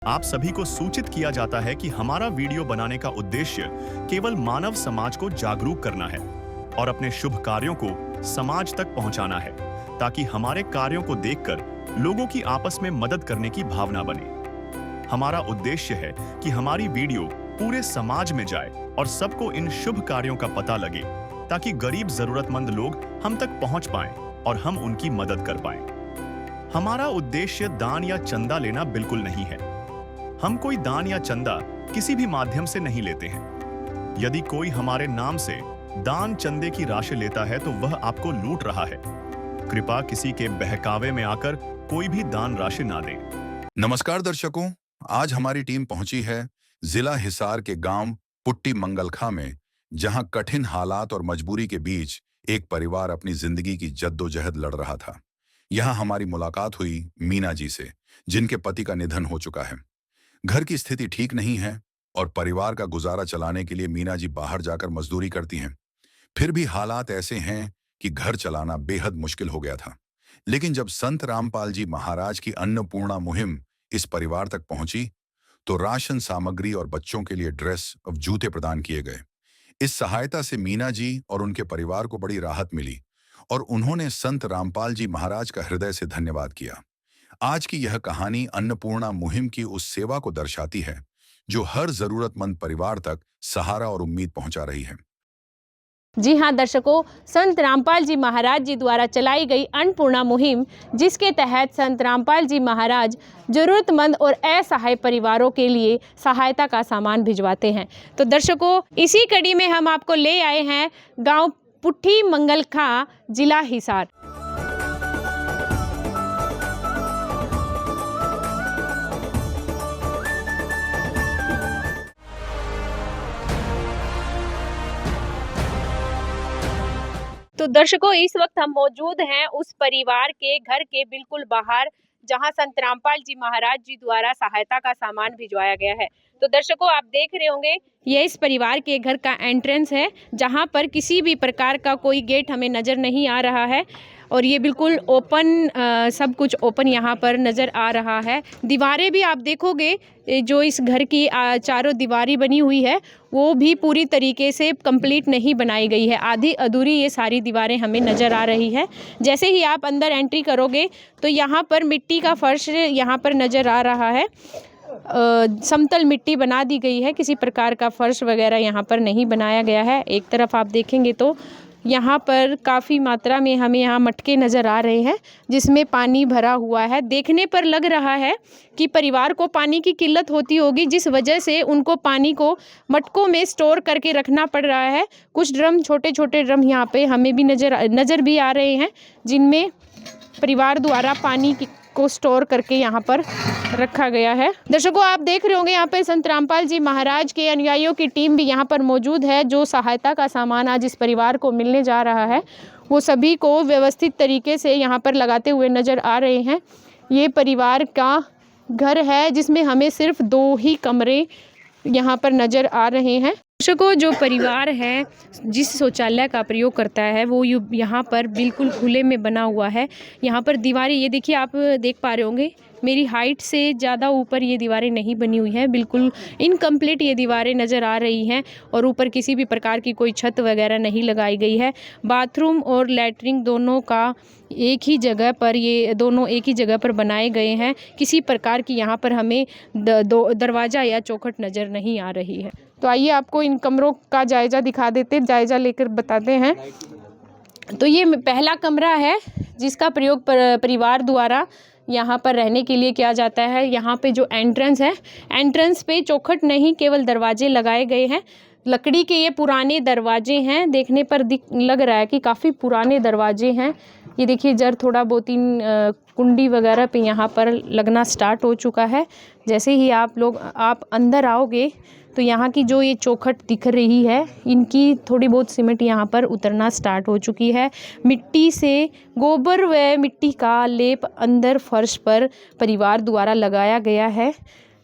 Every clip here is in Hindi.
आप सभी को सूचित किया जाता है कि हमारा वीडियो बनाने का उद्देश्य केवल मानव समाज को जागरूक करना है और अपने शुभ कार्यों को समाज तक पहुंचाना है, ताकि हमारे कार्यों को देखकर लोगों की आपस में मदद करने की भावना बने। हमारा उद्देश्य है कि हमारी वीडियो पूरे समाज में जाए और सबको इन शुभ कार्यों का पता लगे, ताकि गरीब जरूरतमंद लोग हम तक पहुंच पाएं और हम उनकी मदद कर पाएं। हमारा उद्देश्य दान या चंदा लेना बिल्कुल नहीं है। हम कोई दान या चंदा किसी भी माध्यम से नहीं लेते हैं। यदि कोई हमारे नाम से दान चंदे की राशि लेता है तो वह आपको लूट रहा है। कृपया किसी के बहकावे में आकर कोई भी दान राशि ना दें। नमस्कार दर्शकों, आज हमारी टीम पहुंची है जिला हिसार के गांव पुट्टी मंगलखा में, जहां कठिन हालात और मजबूरी के बीच एक परिवार अपनी जिंदगी की जद्दोजहद लड़ रहा था। यहां हमारी मुलाकात हुई मीना जी से, जिनके पति का निधन हो चुका है। घर की स्थिति ठीक नहीं है और परिवार का गुजारा चलाने के लिए मीना जी बाहर जाकर मजदूरी करती हैं। फिर भी हालात ऐसे हैं कि घर चलाना बेहद मुश्किल हो गया था। लेकिन जब संत रामपाल जी महाराज की अन्नपूर्णा मुहिम इस परिवार तक पहुंची, तो राशन सामग्री और बच्चों के लिए ड्रेस और जूते प्रदान किए गए। इस सहायता से मीना जी और उनके परिवार को बड़ी राहत मिली और उन्होंने संत रामपाल जी महाराज का हृदय से धन्यवाद किया। आज की यह कहानी अन्नपूर्णा मुहिम की उस सेवा को दर्शाती है जो हर जरूरतमंद परिवार तक सहारा और उम्मीद पहुंचा रही है। जी हाँ दर्शकों, संत रामपाल जी महाराज जी द्वारा चलाई गई अन्नपूर्णा मुहिम, जिसके तहत संत रामपाल जी महाराज जरूरतमंद और असहाय परिवारों के लिए सहायता का सामान भिजवाते हैं। तो दर्शकों, इसी कड़ी में हम आपको ले आए हैं गांव पुट्टी मंगलखा, जिला हिसार। तो दर्शकों, इस वक्त हम मौजूद हैं उस परिवार के घर के बिल्कुल बाहर, जहां संत रामपाल जी महाराज जी द्वारा सहायता का सामान भिजवाया गया है। तो दर्शकों, आप देख रहे होंगे, ये इस परिवार के घर का एंट्रेंस है, जहां पर किसी भी प्रकार का कोई गेट हमें नज़र नहीं आ रहा है और ये बिल्कुल ओपन, सब कुछ ओपन यहाँ पर नज़र आ रहा है। दीवारें भी आप देखोगे, जो इस घर की चारों दीवारें बनी हुई है, वो भी पूरी तरीके से कंप्लीट नहीं बनाई गई है। आधी अधूरी ये सारी दीवारें हमें नज़र आ रही है। जैसे ही आप अंदर एंट्री करोगे तो यहाँ पर मिट्टी का फर्श यहाँ पर नज़र आ रहा है। समतल मिट्टी बना दी गई है, किसी प्रकार का फर्श वगैरह यहाँ पर नहीं बनाया गया है। एक तरफ आप देखेंगे तो यहाँ पर काफ़ी मात्रा में हमें यहाँ मटके नज़र आ रहे हैं, जिसमें पानी भरा हुआ है। देखने पर लग रहा है कि परिवार को पानी की किल्लत होती होगी, जिस वजह से उनको पानी को मटकों में स्टोर करके रखना पड़ रहा है। कुछ ड्रम, छोटे छोटे ड्रम यहाँ पे हमें भी नज़र भी आ रहे हैं, जिनमें परिवार द्वारा पानी को स्टोर करके यहाँ पर रखा गया है। दर्शकों, आप देख रहे होंगे यहाँ पे संत रामपाल जी महाराज के अनुयायियों की टीम भी यहाँ पर मौजूद है। जो सहायता का सामान आज इस परिवार को मिलने जा रहा है, वो सभी को व्यवस्थित तरीके से यहाँ पर लगाते हुए नज़र आ रहे हैं। ये परिवार का घर है, जिसमें हमें सिर्फ 2 ही कमरे यहाँ पर नज़र आ रहे हैं। दर्शकों, जो परिवार है जिस शौचालय का प्रयोग करता है, वो यहाँ पर बिल्कुल खुले में बना हुआ है। यहाँ पर दीवारें, ये देखिए, आप देख पा रहे होंगे, मेरी हाइट से ज़्यादा ऊपर ये दीवारें नहीं बनी हुई हैं। बिल्कुल इनकम्प्लीट ये दीवारें नज़र आ रही हैं और ऊपर किसी भी प्रकार की कोई छत वगैरह नहीं लगाई गई है। बाथरूम और लैट्रिन दोनों का एक ही जगह पर, ये दोनों एक ही जगह पर बनाए गए हैं। किसी प्रकार की यहाँ पर हमें दरवाज़ा या चौखट नज़र नहीं आ रही है। तो आइए आपको इन कमरों का जायज़ा दिखा देते, जायज़ा लेकर बताते हैं। तो ये पहला कमरा है, जिसका प्रयोग परिवार द्वारा यहाँ पर रहने के लिए किया जाता है। यहाँ पे जो एंट्रेंस है, एंट्रेंस पे चौखट नहीं, केवल दरवाजे लगाए गए हैं। लकड़ी के ये पुराने दरवाजे हैं, देखने पर लग रहा है कि काफ़ी पुराने दरवाजे हैं। ये देखिए, जर थोड़ा बहुत कुंडी वगैरह पे यहाँ पर लगना स्टार्ट हो चुका है। जैसे ही आप अंदर आओगे तो यहाँ की जो ये चौखट दिख रही है, इनकी थोड़ी बहुत सीमेंट यहाँ पर उतरना स्टार्ट हो चुकी है। मिट्टी से गोबर व मिट्टी का लेप अंदर फर्श पर परिवार द्वारा लगाया गया है।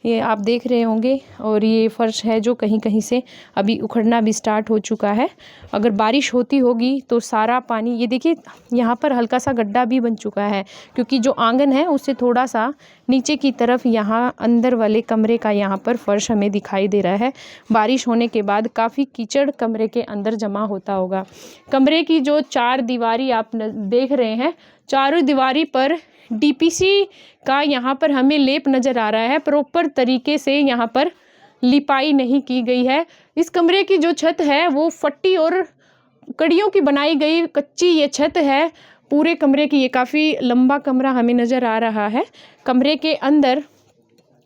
ये आप देख रहे होंगे। और ये फर्श है जो कहीं कहीं से अभी उखड़ना भी स्टार्ट हो चुका है। अगर बारिश होती होगी तो सारा पानी, ये देखिए यहाँ पर हल्का सा गड्ढा भी बन चुका है, क्योंकि जो आंगन है उससे थोड़ा सा नीचे की तरफ यहाँ अंदर वाले कमरे का यहाँ पर फर्श हमें दिखाई दे रहा है। बारिश होने के बाद काफ़ी कीचड़ कमरे के अंदर जमा होता होगा। कमरे की जो चार दीवारी आप देख रहे हैं, चारों दीवारी पर डीपीसी का यहाँ पर हमें लेप नज़र आ रहा है। प्रॉपर तरीके से यहाँ पर लिपाई नहीं की गई है। इस कमरे की जो छत है वो फट्टी और कड़ियों की बनाई गई कच्ची ये छत है पूरे कमरे की। ये काफ़ी लंबा कमरा हमें नज़र आ रहा है। कमरे के अंदर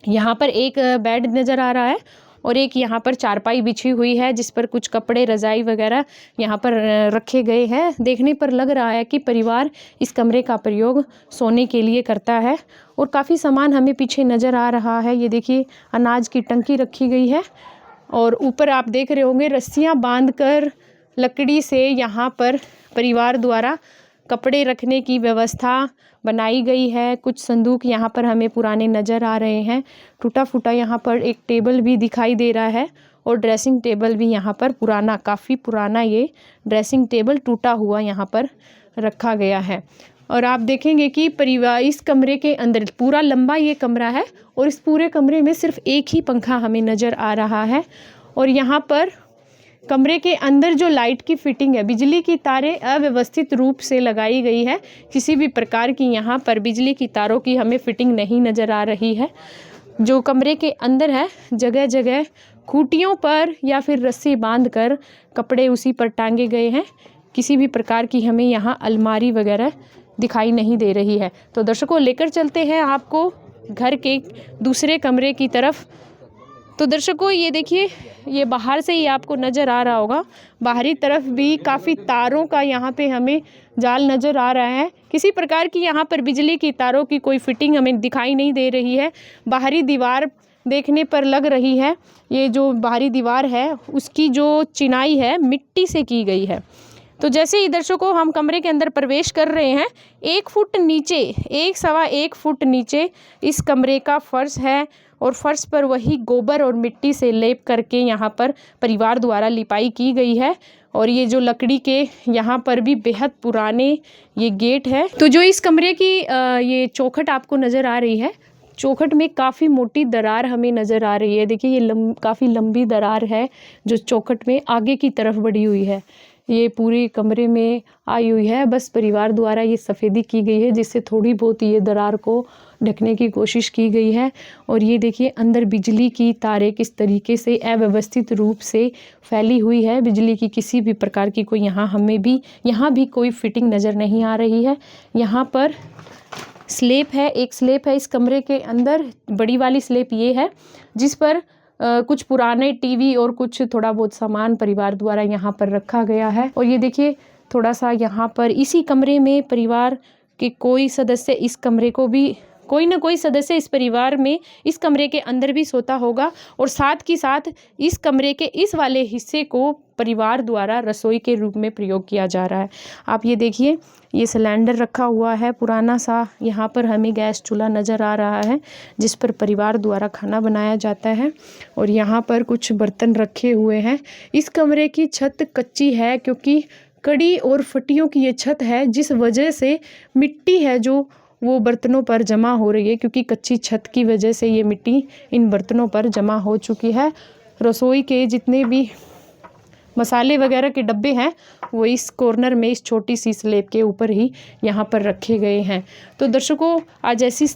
यहाँ पर एक बेड नज़र आ रहा है और एक यहाँ पर चारपाई बिछी हुई है जिस पर कुछ कपड़े, रज़ाई वगैरह यहाँ पर रखे गए हैं। देखने पर लग रहा है कि परिवार इस कमरे का प्रयोग सोने के लिए करता है। और काफ़ी सामान हमें पीछे नज़र आ रहा है। ये देखिए अनाज की टंकी रखी गई है और ऊपर आप देख रहे होंगे रस्सियाँ बांधकर लकड़ी से यहाँ पर परिवार द्वारा कपड़े रखने की व्यवस्था बनाई गई है। कुछ संदूक यहाँ पर हमें पुराने नज़र आ रहे हैं। टूटा फूटा यहाँ पर एक टेबल भी दिखाई दे रहा है और ड्रेसिंग टेबल भी यहाँ पर पुराना, काफ़ी पुराना ये ड्रेसिंग टेबल टूटा हुआ यहाँ पर रखा गया है। और आप देखेंगे कि परिवार इस कमरे के अंदर पूरा लंबा ये कमरा है और इस पूरे कमरे में सिर्फ एक ही पंखा हमें नज़र आ रहा है। और यहाँ पर कमरे के अंदर जो लाइट की फिटिंग है, बिजली की तारें अव्यवस्थित रूप से लगाई गई है। किसी भी प्रकार की यहाँ पर बिजली की तारों की हमें फिटिंग नहीं नज़र आ रही है। जो कमरे के अंदर है जगह जगह खूंटियों पर या फिर रस्सी बांधकर कपड़े उसी पर टांगे गए हैं। किसी भी प्रकार की हमें यहाँ अलमारी वगैरह दिखाई नहीं दे रही है। तो दर्शकों लेकर चलते हैं आपको घर के दूसरे कमरे की तरफ। तो दर्शकों ये देखिए, ये बाहर से ही आपको नज़र आ रहा होगा, बाहरी तरफ भी काफ़ी तारों का यहाँ पे हमें जाल नज़र आ रहा है। किसी प्रकार की यहाँ पर बिजली की तारों की कोई फिटिंग हमें दिखाई नहीं दे रही है। बाहरी दीवार देखने पर लग रही है, ये जो बाहरी दीवार है उसकी जो चिनाई है मिट्टी से की गई है। तो जैसे ही दर्शकों हम कमरे के अंदर प्रवेश कर रहे हैं, 1 फुट नीचे, 1 फुट नीचे इस कमरे का फर्श है और फर्श पर वही गोबर और मिट्टी से लेप करके यहाँ पर परिवार द्वारा लिपाई की गई है। और ये जो लकड़ी के यहाँ पर भी बेहद पुराने ये गेट है। तो जो इस कमरे की ये चौखट आपको नज़र आ रही है, चौखट में काफ़ी मोटी दरार हमें नज़र आ रही है। देखिए ये काफ़ी लंबी दरार है जो चौखट में आगे की तरफ बढ़ी हुई है। ये पूरे कमरे में आई हुई है। बस परिवार द्वारा ये सफ़ेदी की गई है जिससे थोड़ी बहुत ये दरार को ढकने की कोशिश की गई है। और ये देखिए अंदर बिजली की तारें किस तरीके से अव्यवस्थित रूप से फैली हुई है। बिजली की किसी भी प्रकार की कोई यहाँ भी कोई फिटिंग नज़र नहीं आ रही है। यहाँ पर स्लेब है, एक स्लेब है इस कमरे के अंदर। बड़ी वाली स्लेब ये है जिस पर कुछ पुराने टीवी और कुछ थोड़ा बहुत सामान परिवार द्वारा यहाँ पर रखा गया है। और ये देखिए थोड़ा सा यहाँ पर इसी कमरे में परिवार के कोई सदस्य इस कमरे को भी, कोई ना कोई सदस्य इस परिवार में इस कमरे के अंदर भी सोता होगा। और साथ ही साथ इस कमरे के इस वाले हिस्से को परिवार द्वारा रसोई के रूप में प्रयोग किया जा रहा है। आप ये देखिए, ये सिलेंडर रखा हुआ है पुराना सा। यहाँ पर हमें गैस चूल्हा नज़र आ रहा है जिस पर परिवार द्वारा खाना बनाया जाता है। और यहाँ पर कुछ बर्तन रखे हुए हैं। इस कमरे की छत कच्ची है क्योंकि कड़ी और फटियों की ये छत है, जिस वजह से मिट्टी है जो वो बर्तनों पर जमा हो रही है, क्योंकि कच्ची छत की वजह से ये मिट्टी इन बर्तनों पर जमा हो चुकी है। रसोई के जितने भी मसाले वगैरह के डब्बे हैं वो इस कॉर्नर में इस छोटी सी स्लेब के ऊपर ही यहाँ पर रखे गए हैं। तो दर्शकों आज ऐसी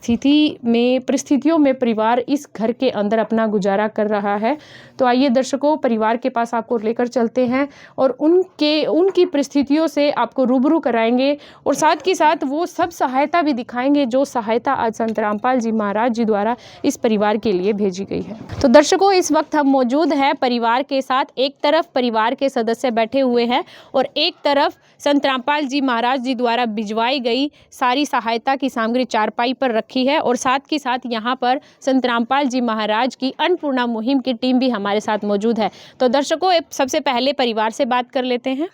परिस्थितियों में परिवार इस घर के अंदर अपना गुजारा कर रहा है। तो आइए दर्शकों परिवार के पास आपको लेकर चलते हैं और उनकी परिस्थितियों से आपको रूबरू कराएंगे और साथ ही साथ वो सब सहायता भी दिखाएंगे जो सहायता आज संत रामपाल जी महाराज जी द्वारा इस परिवार के लिए भेजी गई है। तो दर्शकों इस वक्त हम मौजूद हैं परिवार के साथ। एक तरफ परिवार के सदस्य बैठे हुए हैं और एक तरफ संत रामपाल जी महाराज जी द्वारा भिजवाई गई सारी सहायता की सामग्री चारपाई पर रखी है। और साथ ही साथ यहाँ पर संत रामपाल जी महाराज की अन्नपूर्णा मुहिम की टीम भी हमारे साथ मौजूद है। तो दर्शकों सबसे पहले परिवार से बात कर लेते हैं।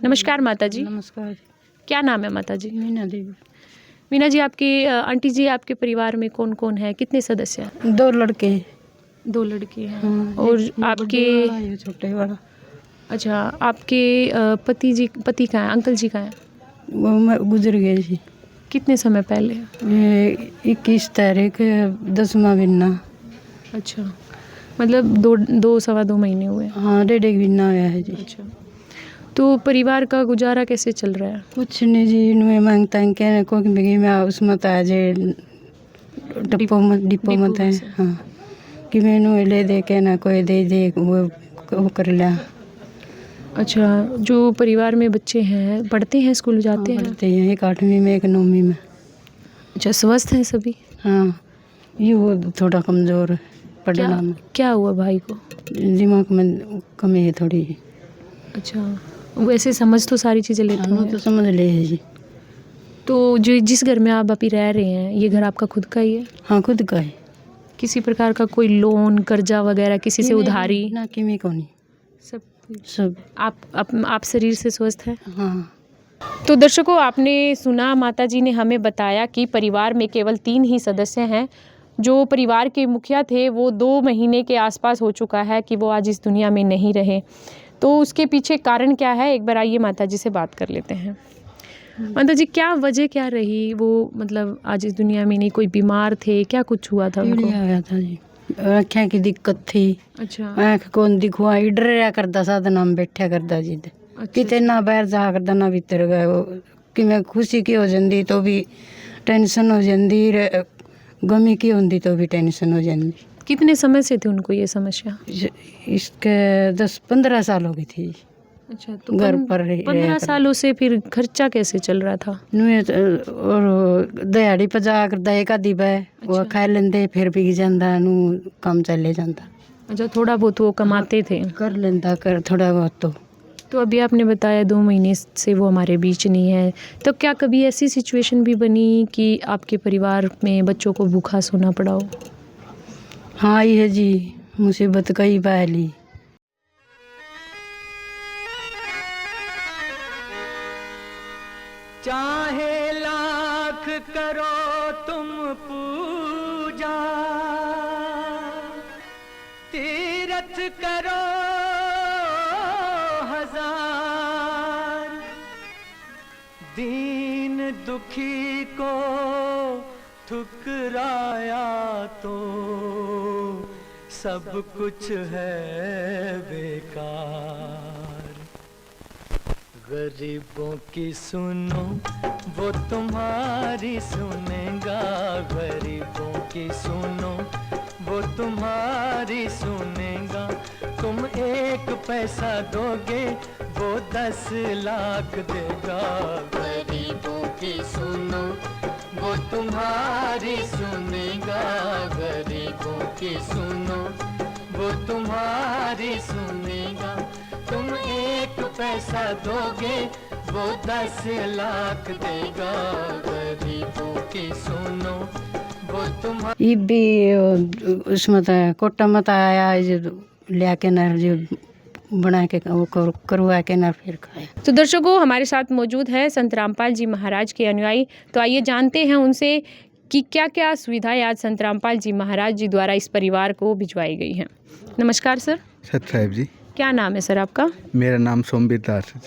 नमस्कार माता जी। नमस्कार। क्या नाम है माता जी? मीना देवी। मीना जी, आपके आंटी जी, आपके परिवार में कौन कौन है, कितने सदस्य हैं? 2 लड़के हैं। 2 लड़के हैं। हाँ, और एक आपके बड़े वाला, ये छोटे वाला। अच्छा, आपके पति कहाँ हैं, अंकल जी कहाँ हैं? वो गुजर गए जी। कितने समय पहले? ये 21 तारीख 10वां महीना। अच्छा, मतलब 2 सवा 2 महीने हुए। हाँ, 1.5 महीना हुआ है जी। अच्छा, तो परिवार का गुजारा कैसे चल रहा है? कुछ नहीं जी, इनमें मांगता है कहने को कि बिगी में उसमें तो आज डिपो मत है। से। हाँ, कि मैंने ले दे के ना कोई दे वो कर लिया। अच्छा, जो परिवार में बच्चे हैं पढ़ते हैं, स्कूल जाते हैं? पढ़ते हैं, एक 8वीं में एक 9वीं में। अच्छा, स्वस्थ हैं सभी? हाँ, ये वो थोड़ा कमज़ोर है क्या पढ़ना में। क्या हुआ भाई को? दिमाग में कमी है थोड़ी। अच्छा, वैसे समझ तो सारी चीज़ें लेते हाँ, होंगे। तो समझ ले है जी। तो जो जिस घर में आप अभी रह रहे हैं, ये घर आपका खुद का ही है? हाँ, खुद का है। किसी प्रकार का कोई लोन, कर्जा वगैरह, किसी से उधारी? ना किमी को नहीं, सब सब। आप शरीर से स्वस्थ हैं? हाँ, तो दर्शकों, आपने सुना, माताजी ने हमें बताया कि परिवार में केवल 3 ही सदस्य हैं। जो परिवार के मुखिया थे वो 2 महीने के आसपास हो चुका है कि वो आज इस दुनिया में नहीं रहे। तो उसके पीछे कारण क्या है, एक बार आइए माताजी से बात कर लेते हैं। माताजी, क्या वजह क्या रही, वो मतलब आज इस दुनिया में नहीं, कोई बीमार थे, क्या कुछ हुआ था उनको? पीड़िया आया था जी, आँखें की दिक्कत थी। अच्छा, आँख कौन दिखवा डर करता साधना में बैठा करता जी। किते ना बाहर जा करता ना भीतर गए वो, कि मैं खुशी की हो जाती तो भी टेंशन हो जाती, गमी की होती तो भी टेंशन हो जाती। कितने समय से थी उनको ये समस्या? इसके 10-15 साल हो गई थी। अच्छा, तो घर पर 15 सालों से फिर खर्चा कैसे चल रहा था? और दिहाड़ी पर जा करता एक आधी बाय वो खा लेंदे, फिर बिक जाता नू काम चले जाता। अच्छा, थोड़ा बहुत वो कमाते थे? कर लेंदा कर थोड़ा बहुत। तो अभी आपने बताया 2 महीने से वो हमारे बीच नहीं है, तो क्या कभी ऐसी सिचुएशन भी बनी कि आपके परिवार में बच्चों को भूखा सोना पड़ा हो? हाँ, ये है जी, मुसीबत कई बार ली। चाहे लाख करो तुम पूजा, तीरथ करो हजार, दीन दुखी को ठुकराया तो सब कुछ है बेकार। गरीबों की सुनो वो तुम्हारी सुनेगा, गरीबों की सुनो वो तुम्हारी सुनेगा। तुम 1 पैसा दोगे वो 10 लाख देगा। गरीबों की सुनो वो तुम्हारी सुनेगा, गरीबों की सुनो वो तुम्हारी सुनेगा। तुम 1 पैसा दोगे वो 10 लाख देगा। गरीबों की सुनो वो तुम्हारी। ये भी उसमें था कोटा मत आया जो लिया के ना जो बना के वो करवा के ना फिर खाया। तो दर्शकों, हमारे साथ मौजूद है संत रामपाल जी महाराज के अनुयायी। तो आइए जानते हैं उनसे कि क्या क्या सुविधाएं आज संत रामपाल जी महाराज जी द्वारा इस परिवार को भिजवाई गई हैं। नमस्कार सर। सत साहिब जी। क्या नाम है सर आपका? मेरा नाम सोमवीर दास है।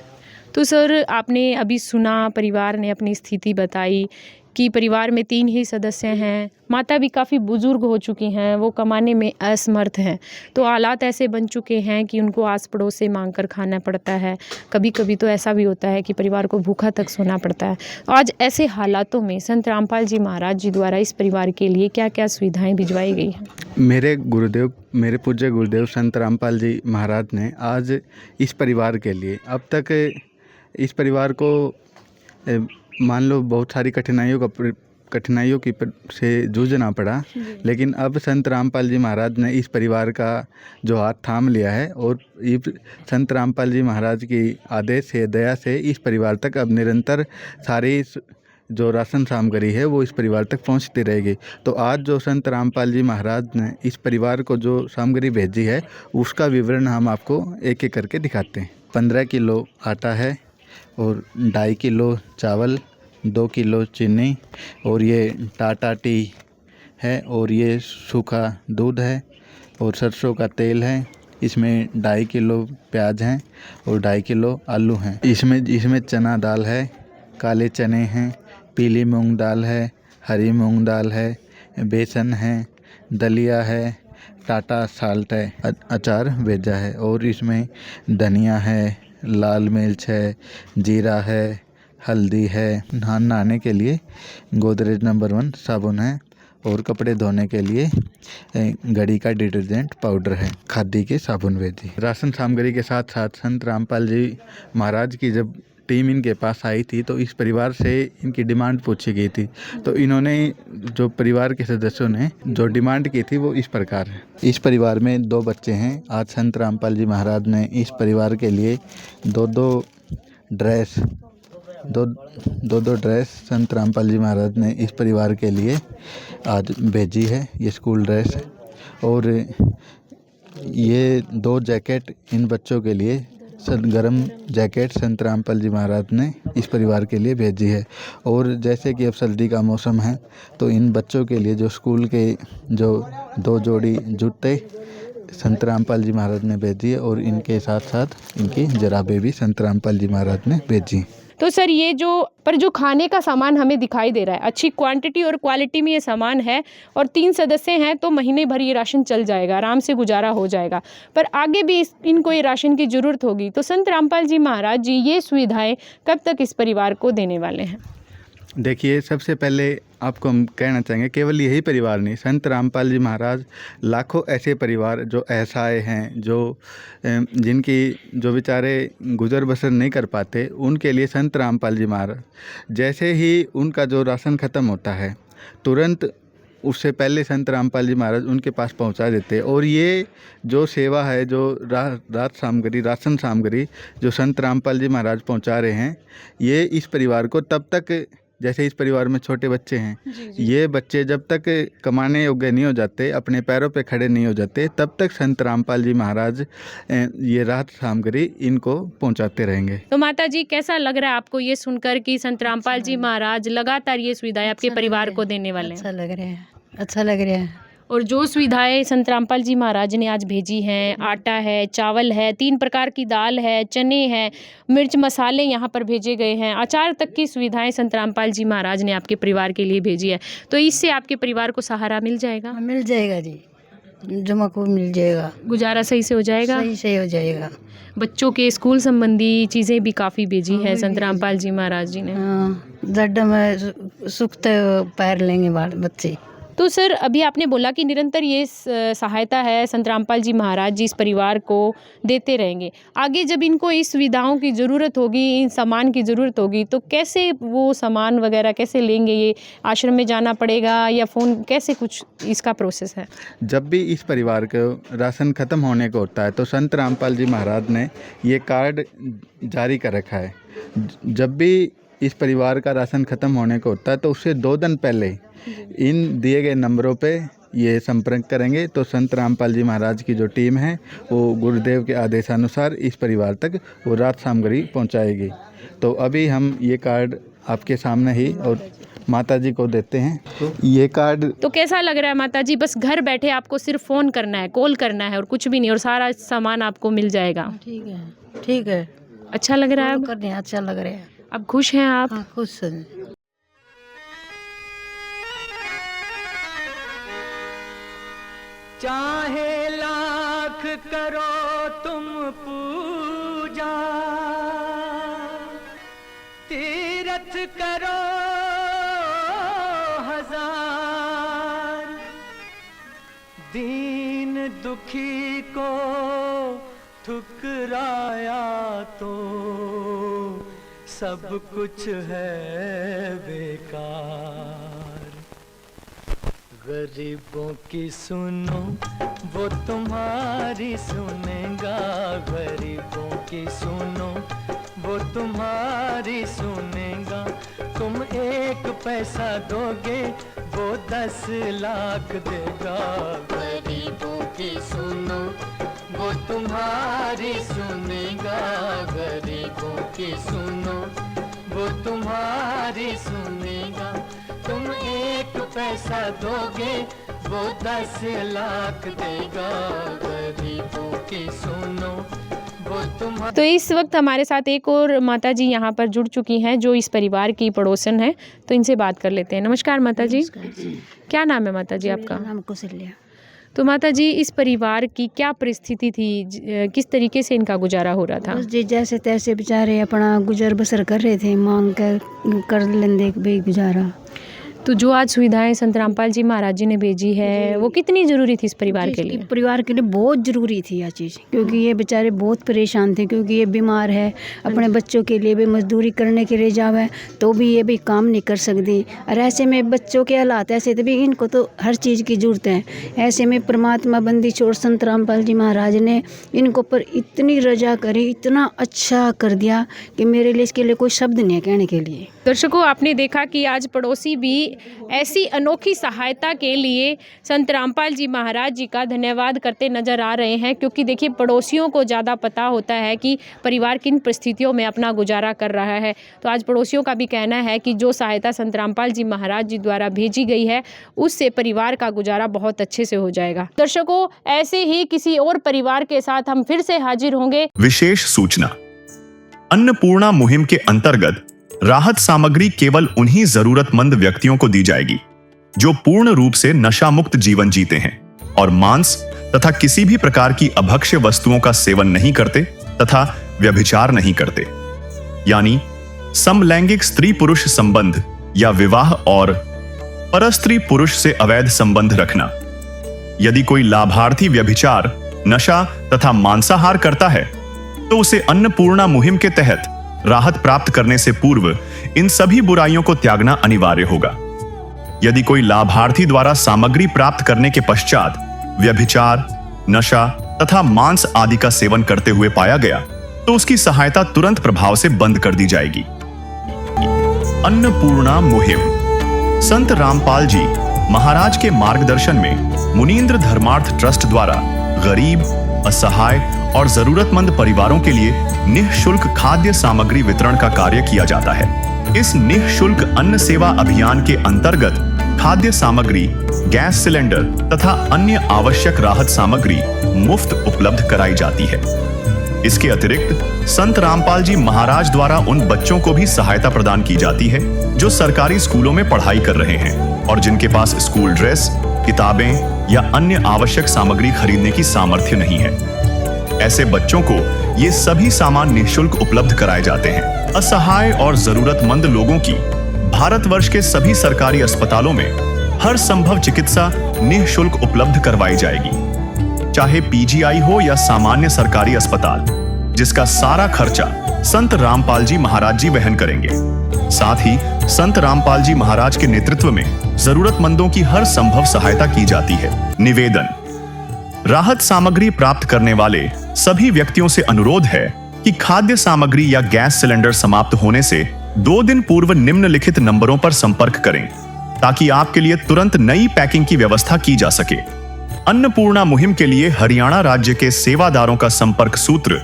तो सर, आपने अभी सुना, परिवार ने अपनी स्थिति बताई कि परिवार में 3 ही सदस्य हैं, माता भी काफ़ी बुजुर्ग हो चुकी हैं, वो कमाने में असमर्थ हैं। तो हालात ऐसे बन चुके हैं कि उनको आस पड़ोस से मांग कर खाना पड़ता है। कभी कभी तो ऐसा भी होता है कि परिवार को भूखा तक सोना पड़ता है। आज ऐसे हालातों में संत रामपाल जी महाराज जी द्वारा इस परिवार के लिए क्या क्या सुविधाएं भिजवाई गई हैं? मेरे पूज्य गुरुदेव संत रामपाल जी महाराज ने आज इस परिवार के लिए, अब तक इस परिवार को मान लो बहुत सारी कठिनाइयों की से जूझना पड़ा, लेकिन अब संत रामपाल जी महाराज ने इस परिवार का जो हाथ थाम लिया है और संत रामपाल जी महाराज की आदेश से, दया से इस परिवार तक अब निरंतर सारी जो राशन सामग्री है वो इस परिवार तक पहुंचती रहेगी। तो आज जो संत रामपाल जी महाराज ने इस परिवार को जो सामग्री भेजी है उसका विवरण हम आपको एक एक करके दिखाते हैं। 15 किलो आटा है और 2.5 किलो चावल, 2 किलो चीनी, और ये टाटा टी है, और ये सूखा दूध है, और सरसों का तेल है। इसमें 2.5 किलो प्याज हैं और 2.5 किलो आलू हैं। इसमें चना दाल है, काले चने हैं, पीली मूंग दाल है, हरी मूंग दाल है, बेसन है, दलिया है, टाटा साल्ट है, अचार भेजा है, और इसमें धनिया है, लाल मिर्च है, जीरा है, हल्दी है। नहाने के लिए गोदरेज नंबर 1 साबुन है, और कपड़े धोने के लिए घड़ी का डिटर्जेंट पाउडर है। खादी के साबुन भेजी। राशन सामग्री के साथ साथ संत रामपाल जी महाराज की जब टीम इनके पास आई थी तो इस परिवार से इनकी डिमांड पूछी गई थी। तो इन्होंने, जो परिवार के सदस्यों ने जो डिमांड की थी वो इस प्रकार है। इस परिवार में 2 बच्चे हैं। आज संत रामपाल जी महाराज ने इस परिवार के लिए दो ड्रेस संत रामपाल जी महाराज ने इस परिवार के लिए आज भेजी है। ये स्कूल ड्रेस है, और ये 2 जैकेट इन बच्चों के लिए, गर्म जैकेट संत रामपाल जी महाराज ने इस परिवार के लिए भेजी है। और जैसे कि अब सर्दी का मौसम है तो इन बच्चों के लिए जो स्कूल के जो 2 जोड़ी जूते संत रामपाल जी महाराज ने भेजी है, और इनके साथ साथ इनकी जराबें भी संत रामपाल जी महाराज ने भेजी। तो सर ये जो खाने का सामान हमें दिखाई दे रहा है, अच्छी क्वांटिटी और क्वालिटी में ये सामान है, और 3 सदस्य हैं तो महीने भर ये राशन चल जाएगा, आराम से गुजारा हो जाएगा। पर आगे भी इनको ये राशन की ज़रूरत होगी, तो संत रामपाल जी महाराज जी ये सुविधाएं कब तक इस परिवार को देने वाले हैं? देखिए, सबसे पहले आपको हम कहना चाहेंगे, केवल यही परिवार नहीं, संत रामपाल जी महाराज लाखों ऐसे परिवार जो असहाय हैं, जिनकी जो बेचारे गुजर बसर नहीं कर पाते, उनके लिए संत रामपाल जी महाराज जैसे ही उनका जो राशन ख़त्म होता है तुरंत उससे पहले संत रामपाल जी महाराज उनके पास पहुंचा देते। और ये जो सेवा है, जो राशन सामग्री जो संत रामपाल जी महाराज पहुंचा रहे हैं, ये इस परिवार को तब तक, जैसे इस परिवार में छोटे बच्चे हैं, ये बच्चे जब तक कमाने योग्य नहीं हो जाते, अपने पैरों पे खड़े नहीं हो जाते, तब तक संत रामपाल जी महाराज ये राहत सामग्री इनको पहुंचाते रहेंगे। तो माता जी, कैसा लग रहा है आपको ये सुनकर कि संत रामपाल जी महाराज लगातार ये सुविधाएं आपके परिवार को देने वाले हैं? अच्छा लग रहा है। और जो सुविधाएं संत रामपाल जी महाराज ने आज भेजी हैं, आटा है, चावल है, 3 प्रकार की दाल है, चने हैं, मिर्च मसाले यहाँ पर भेजे गए हैं, अचार तक की सुविधाएं संत रामपाल जी महाराज ने आपके परिवार के लिए भेजी है। तो इससे आपके परिवार को सहारा मिल जाएगा? मिल जाएगा जी, जमा को मिल जाएगा, गुजारा सही से हो जाएगा, सही से हो जाएगा। बच्चों के स्कूल संबंधी चीज़ें भी काफ़ी भेजी है संत रामपाल जी महाराज जी ने। जड्ड में सुखते पैर लेंगे बच्चे। तो सर, अभी आपने बोला कि निरंतर ये सहायता है संत रामपाल जी महाराज जी इस परिवार को देते रहेंगे। आगे जब इनको इस सुविधाओं की ज़रूरत होगी, इन सामान की ज़रूरत होगी, तो कैसे वो सामान वगैरह कैसे लेंगे? ये आश्रम में जाना पड़ेगा या फ़ोन, कैसे कुछ इसका प्रोसेस है? जब भी इस परिवार को राशन ख़त्म होने को होता है तो संत रामपाल जी महाराज ने ये कार्ड जारी कर रखा है। जब भी इस परिवार का राशन ख़त्म होने को होता है तो उससे 2 दिन पहले इन दिए गए नंबरों पे ये संपर्क करेंगे, तो संत रामपाल जी महाराज की जो टीम है वो गुरुदेव के आदेशानुसार इस परिवार तक वो राहत सामग्री पहुंचाएगी। तो अभी हम ये कार्ड आपके सामने ही और माता जी को देते हैं। तो ये कार्ड तो कैसा लग रहा है माता जी? बस घर बैठे आपको सिर्फ फ़ोन करना है, कॉल करना है और कुछ भी नहीं, और सारा सामान आपको मिल जाएगा। ठीक है। अच्छा लग रहा है? अच्छा लग रहा है। अब खुश हैं आप? हाँ, खुश हैं। चाहे लाख करो तुम पूजा, तीरथ करो 1000, दीन दुखी को ठुकराया तो सब कुछ है बेकार। गरीबों की सुनो वो तुम्हारी सुनेगा, गरीबों की सुनो वो तुम्हारी सुनेगा। तुम 1 पैसा दोगे वो 10 लाख देगा। गरीबों की सुनो वो तुम्हारी सुनेगा, गरीबों की सुनो वो तुम्हारी तुम्हारी सुनेगा। तुम 1 पैसा दोगे वो 10 लाख देगा। गरीबों की सुनो वो तुम्हारी। तो इस वक्त हमारे साथ एक और माता जी यहाँ पर जुड़ चुकी हैं जो इस परिवार की पड़ोसन है, तो इनसे बात कर लेते हैं। नमस्कार माता जी, क्या नाम है माता जी आपका? नाम कौशल्या। तो माता जी, इस परिवार की क्या परिस्थिति थी, किस तरीके से इनका गुजारा हो रहा था? बस जी जैसे तैसे बेचारे अपना गुजर बसर कर रहे थे, मांग कर लेंदे भाई गुजारा। तो जो आज सुविधाएं संत रामपाल जी महाराज जी ने भेजी है वो कितनी ज़रूरी थी इस परिवार के लिए? परिवार के लिए बहुत ज़रूरी थी यह चीज़, क्योंकि ये बेचारे बहुत परेशान थे, क्योंकि ये बीमार है। अपने बच्चों के लिए भी मजदूरी करने के लिए जावे तो भी ये भी काम नहीं कर सकती, और ऐसे में बच्चों के हालात ऐसे थे भी इनको तो हर चीज़ की ज़रूरत है। ऐसे में परमात्मा बंदी छोड़ संत रामपाल जी महाराज ने इनको पर इतनी रजा करी, इतना अच्छा कर दिया कि मेरे लिए इसके लिए कोई शब्द नहीं है कहने के लिए। दर्शकों, आपने देखा कि आज पड़ोसी भी ऐसी अनोखी सहायता के लिए संत रामपाल जी महाराज जी का धन्यवाद करते नजर आ रहे हैं, क्योंकि देखिए पड़ोसियों को ज़्यादा पता होता है कि परिवार किन परिस्थितियों में अपना गुजारा कर रहा है। तो आज पड़ोसियों का भी कहना है कि जो सहायता संत रामपाल जी महाराज जी द्वारा भेजी गई है उससे परिवार का गुजारा बहुत अच्छे से हो जाएगा। दर्शकों, ऐसे ही किसी और परिवार के साथ हम फिर से हाजिर होंगे। विशेष सूचना, अन्नपूर्णा मुहिम के अंतर्गत राहत सामग्री केवल उन्हीं जरूरतमंद व्यक्तियों को दी जाएगी जो पूर्ण रूप से नशा मुक्त जीवन जीते हैं और मांस तथा किसी भी प्रकार की अभक्ष्य वस्तुओं का सेवन नहीं करते तथा व्यभिचार नहीं करते, यानी समलैंगिक स्त्री पुरुष संबंध या विवाह और परस्त्री पुरुष से अवैध संबंध रखना। यदि कोई लाभार्थी व्यभिचार, नशा तथा मांसाहार करता है तो उसे अन्नपूर्णा मुहिम के तहत राहत प्राप्त करने से पूर्व इन सभी बुराइयों को त्यागना अनिवार्य होगा। यदि कोई लाभार्थी द्वारा सामग्री प्राप्त करने के पश्चात व्यभिचार, नशा तथा मांस आदि का सेवन करते हुए पाया गया तो उसकी सहायता तुरंत प्रभाव से बंद कर दी जाएगी। अन्नपूर्णा मुहिम संत रामपाल जी महाराज के मार्गदर्शन में मुनींद्र धर्मार्थ ट्रस्ट द्वारा गरीब, असहाय और जरूरतमंद परिवारों के लिए निःशुल्क खाद्य सामग्री वितरण का कार्य किया जाता है। इस निःशुल्क अन्न सेवा अभियान के अंतर्गत खाद्य सामग्री, गैस सिलेंडर तथा अन्य आवश्यक राहत सामग्री मुफ्त उपलब्ध कराई जाती है। इसके अतिरिक्त संत रामपाल जी महाराज द्वारा उन बच्चों को भी सहायता प्रदान की जाती है जो सरकारी स्कूलों में पढ़ाई कर रहे हैं और जिनके पास स्कूल ड्रेस, किताबें या अन्य आवश्यक सामग्री खरीदने की सामर्थ्य नहीं है। ऐसे बच्चों को ये सभी सामान निःशुल्क उपलब्ध कराए जाते हैं। असहाय और जरूरतमंद लोगों की भारतवर्ष के सभी सरकारी अस्पतालों में हर संभव चिकित्सा निःशुल्क उपलब्ध करवाई जाएगी, चाहे पीजीआई हो या सामान्य सरकारी अस्पताल, जिसका सारा खर्चा संत रामपाल जी महाराज जी वहन करेंगे। साथ ही संत रामपाल जी महाराज के नेतृत्व में जरूरतमंदों की हर संभव सहायता की जाती है। निवेदन, राहत सामग्री प्राप्त करने वाले सभी व्यक्तियों से अनुरोध है कि खाद्य सामग्री या गैस सिलेंडर समाप्त होने से 2 दिन पूर्व निम्नलिखित नंबरों पर संपर्क करें ताकि आपके लिए तुरंत नई पैकिंग की व्यवस्था की जा सके। अन्नपूर्णा मुहिम के लिए हरियाणा राज्य के सेवादारों का संपर्क सूत्र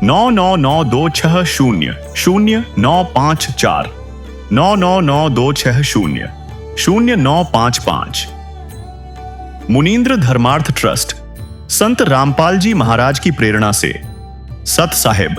9992600954 9992600955। मुनींद्र धर्मार्थ ट्रस्ट संत रामपाल जी महाराज की प्रेरणा से सत साहिब